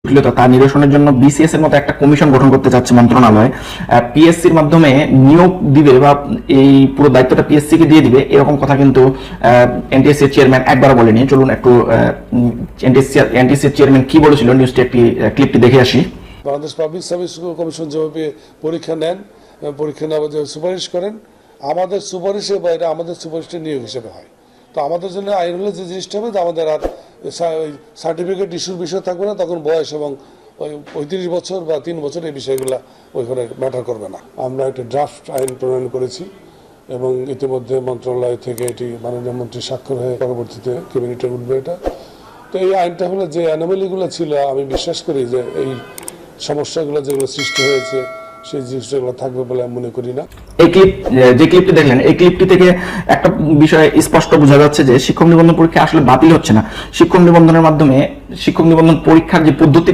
জটিলতা তা নিরসনের জন্য বিসিএস এর মতো একটা কমিশন গঠন করতে যাচ্ছে মন্ত্রণালয়। পিএসসির মাধ্যমে নিয়োগ দিবে বা এই পুরো দায়িত্বটা পিএসসি কে দিয়ে দিবে, এরকম কথা কিন্তু এনটিএসসি এর চেয়ারম্যান একবারও বলেনি। চলুন একটু এনটিএসসি এর চেয়ারম্যান কি বলেছিল নিউজটি একটি ক্লিপটি দেখে আসি। বাংলাদেশ পাবলিক সার্ভিস কমিশন যেভাবে পরীক্ষা নেন, পরীক্ষা নেওয়ার যে সুপারিশ করেন, আমাদের সুপারিশের বাইরে আমাদের সুপারিশটা নিয়োগ হিসেবে হয়। তো আমাদের জন্য আইন হলে যে জিনিসটা হবে, আমাদের আর সার্টিফিকেট ইস্যুর বিষয় থাকবে না, তখন বয়স এবং 35 বছর বা 3 বছর এই বিষয়গুলো ওইখানে ম্যাটার করবে না। আমরা একটা ড্রাফট আইন প্রণয়ন করেছি এবং ইতিমধ্যে মন্ত্রণালয় থেকে এটি মাননীয় মন্ত্রী স্বাক্ষর হয়ে পরবর্তীতে ক্যাবিনেটে উঠবে এটা। তো এই আইনটা হলে যে অ্যানোমালিগুলো ছিল, আমি বিশ্বাস করি যে এই সমস্যাগুলো যেগুলো সৃষ্টি হয়েছে সেই জিনিসগুলো থাকবে বলে আমি মনে করি না। এই যে ক্লিপটি দেখলেন, এই ক্লিপটি থেকে একটা বিষয় স্পষ্ট বোঝা যাচ্ছে যে শিক্ষক নিবন্ধন পরীক্ষা আসলে বাতিল হচ্ছে না। শিক্ষক নিবন্ধনের মাধ্যমে শিক্ষক নিবন্ধন পরীক্ষার যে পদ্ধতি